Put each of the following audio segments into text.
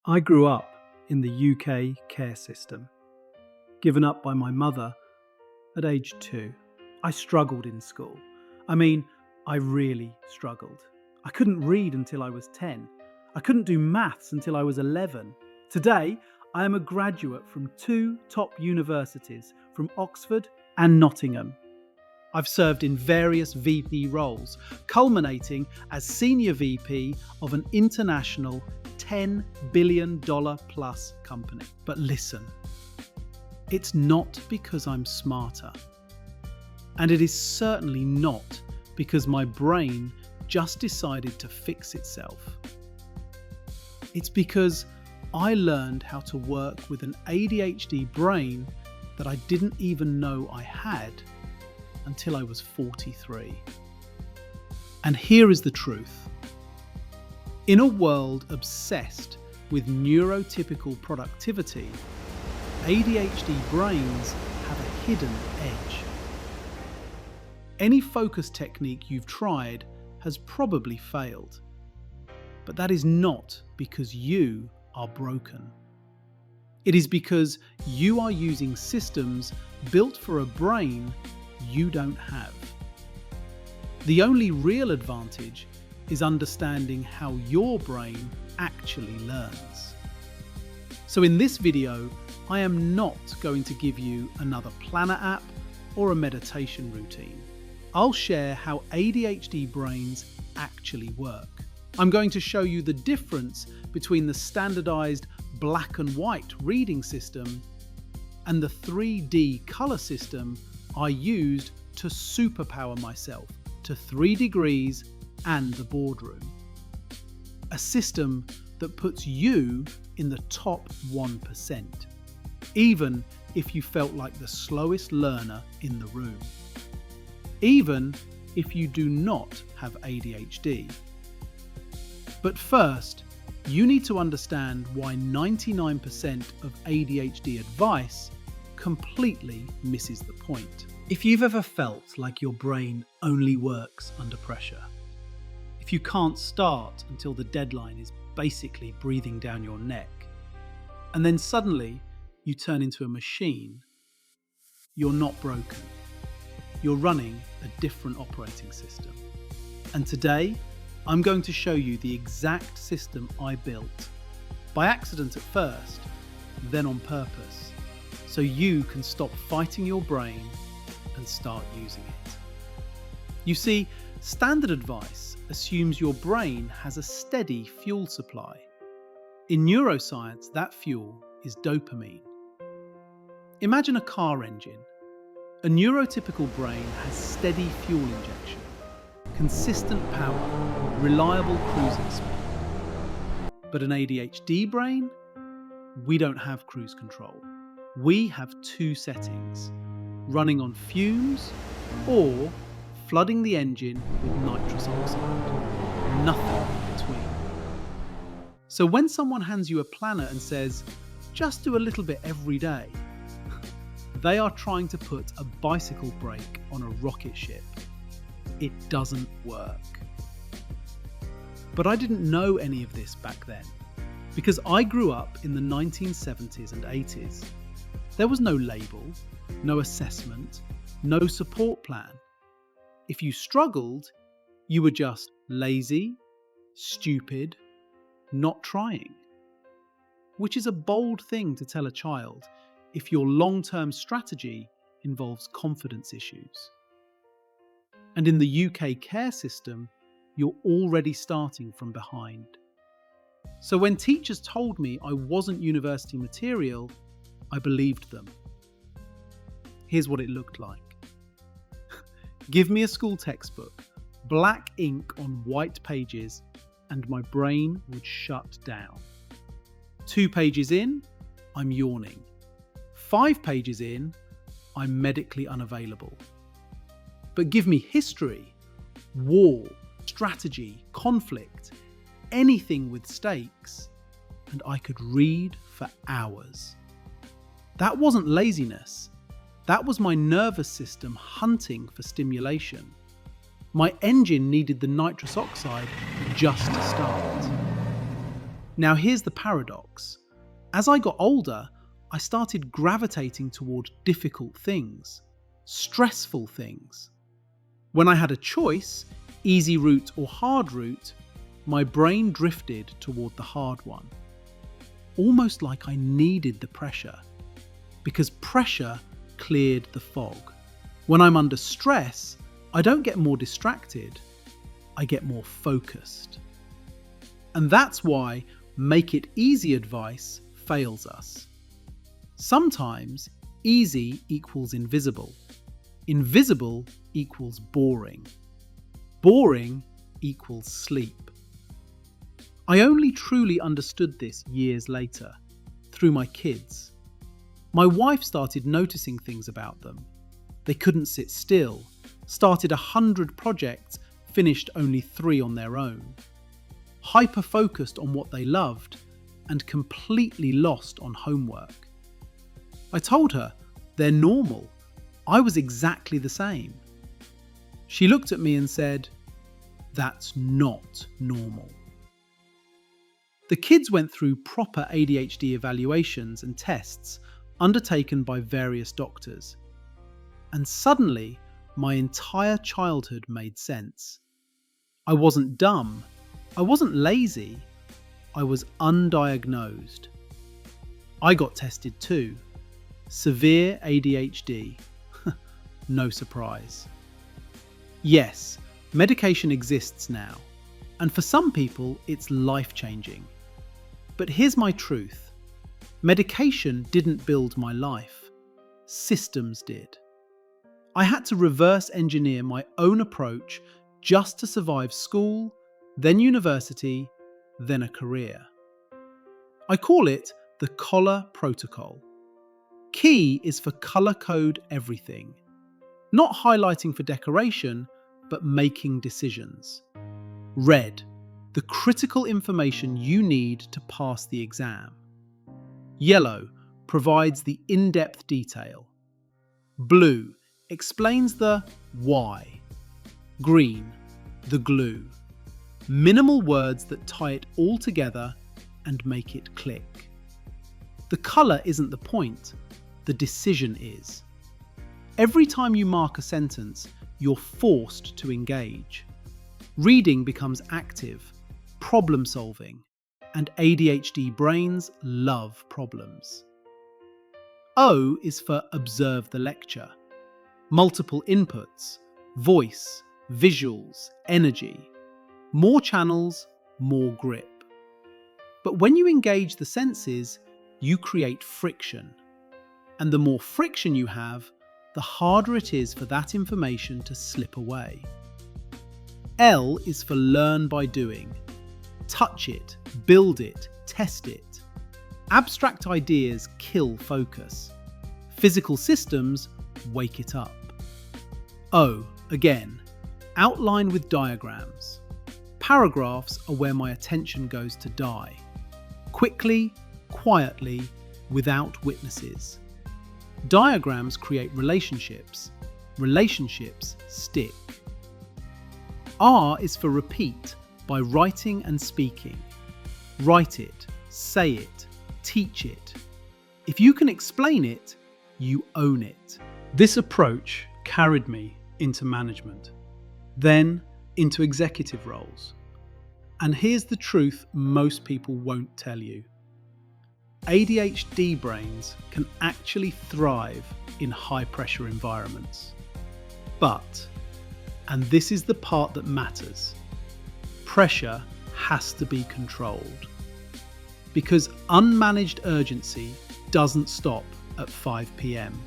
I grew up in the UK care system, given up by my mother at age 2. I struggled in school. I really struggled. I couldn't read until I was 10. I couldn't do maths until I was 11. Today, I am a graduate from 2 top universities, from Oxford and Nottingham. I've served in various VP roles, culminating as Senior VP of an international $10 billion plus company. But listen, it's not because I'm smarter. And it is certainly not because my brain just decided to fix itself. It's because I learned how to work with an ADHD brain that I didn't even know I had until I was 43. And here is the truth. In a world obsessed with neurotypical productivity, ADHD brains have a hidden edge. Any focus technique you've tried has probably failed. But that is not because you are broken. It is because you are using systems built for a brain you don't have. The only real advantage is understanding how your brain actually learns. So in this video, I am not going to give you another planner app or a meditation routine. I'll share how ADHD brains actually work. I'm going to show you the difference between the standardized black and white reading system and the 3D color system I used to superpower myself to 3 degrees and the boardroom. A system that puts you in the top 1%, even if you felt like the slowest learner in the room. Even if you do not have ADHD. But first, you need to understand why 99% of ADHD advice completely misses the point. If you've ever felt like your brain only works under pressure, if you can't start until the deadline is basically breathing down your neck, and then suddenly you turn into a machine, you're not broken. You're running a different operating system. And today, I'm going to show you the exact system I built, by accident at first, then on purpose, so you can stop fighting your brain and start using it. You see, standard advice assumes your brain has a steady fuel supply. In neuroscience, that fuel is dopamine. Imagine a car engine. A neurotypical brain has steady fuel injection, consistent power, reliable cruising speed. But an ADHD brain? We don't have cruise control. We have 2 settings, running on fumes or flooding the engine with nitrous oxide. Nothing in between. So when someone hands you a planner and says, just do a little bit every day, they are trying to put a bicycle brake on a rocket ship. It doesn't work. But I didn't know any of this back then, because I grew up in the 1970s and 80s. There was no label, no assessment, no support plan. If you struggled, you were just lazy, stupid, not trying. Which is a bold thing to tell a child if your long-term strategy involves confidence issues. And in the UK care system, you're already starting from behind. So when teachers told me I wasn't university material, I believed them. Here's what it looked like. Give me a school textbook, black ink on white pages, and my brain would shut down. 2 pages in, I'm yawning. 5 pages in, I'm medically unavailable. But give me history, war, strategy, conflict, anything with stakes, and I could read for hours. That wasn't laziness. That was my nervous system hunting for stimulation. My engine needed the nitrous oxide just to start. Now here's the paradox. As I got older, I started gravitating toward difficult things, stressful things. When I had a choice, easy route or hard route, my brain drifted toward the hard one. Almost like I needed the pressure, because pressure cleared the fog. When I'm under stress, I don't get more distracted, I get more focused. And that's why make it easy advice fails us. Sometimes easy equals invisible. Invisible equals boring. Boring equals sleep. I only truly understood this years later, through my kids. My wife started noticing things about them. They couldn't sit still, started 100 projects, finished only 3 on their own. Hyper-focused on what they loved and completely lost on homework. I told her, they're normal. I was exactly the same. She looked at me and said, that's not normal. The kids went through proper ADHD evaluations and tests undertaken by various doctors. And suddenly, my entire childhood made sense. I wasn't dumb. I wasn't lazy. I was undiagnosed. I got tested too. Severe ADHD. No surprise. Yes, medication exists now, and for some people it's life-changing. But here's my truth. Medication didn't build my life. Systems did. I had to reverse engineer my own approach just to survive school, then university, then a career. I call it the collar protocol. Key is for color code everything. Not highlighting for decoration, but making decisions. Red, the critical information you need to pass the exam. Yellow provides the in-depth detail. Blue explains the why. Green, the glue. Minimal words that tie it all together and make it click. The colour isn't the point, the decision is. Every time you mark a sentence, you're forced to engage. Reading becomes active, problem solving, and ADHD brains love problems. O is for observe the lecture. Multiple inputs, voice, visuals, energy. More channels, more grip. But when you engage the senses, you create friction. And the more friction you have, the harder it is for that information to slip away. L is for learn by doing. Touch it, build it, test it. Abstract ideas kill focus. Physical systems wake it up. O, again, outline with diagrams. Paragraphs are where my attention goes to die. Quickly, quietly, without witnesses. Diagrams create relationships. Relationships stick. R is for repeat by writing and speaking. Write it, say it, teach it. If you can explain it, you own it. This approach carried me into management, then into executive roles. And here's the truth most people won't tell you. ADHD brains can actually thrive in high-pressure environments. But, and this is the part that matters, pressure has to be controlled. Because unmanaged urgency doesn't stop at 5 p.m.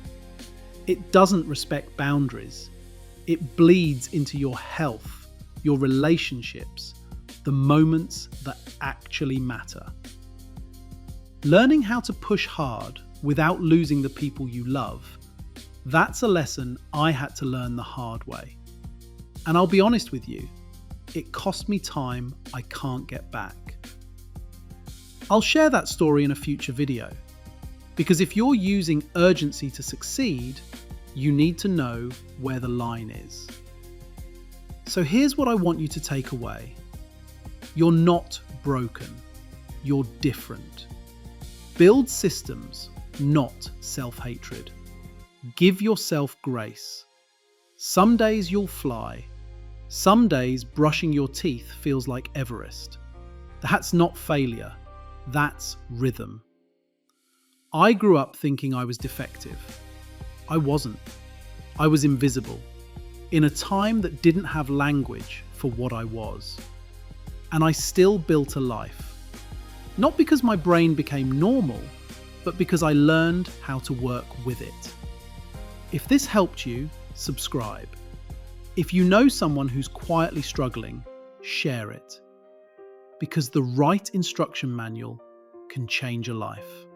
It doesn't respect boundaries. It bleeds into your health, your relationships, the moments that actually matter. Learning how to push hard without losing the people you love, that's a lesson I had to learn the hard way. And I'll be honest with you, it cost me time I can't get back. I'll share that story in a future video, because if you're using urgency to succeed, you need to know where the line is. So here's what I want you to take away. You're not broken. you're different. Build systems, not self-hatred. Give yourself grace. Some days you'll fly. Some days brushing your teeth feels like Everest. That's not failure. That's rhythm. I grew up thinking I was defective. I wasn't. I was invisible, in a time that didn't have language for what I was. And I still built a life. Not because my brain became normal, but because I learned how to work with it. If this helped you, subscribe. If you know someone who's quietly struggling, share it. Because the right instruction manual can change a life.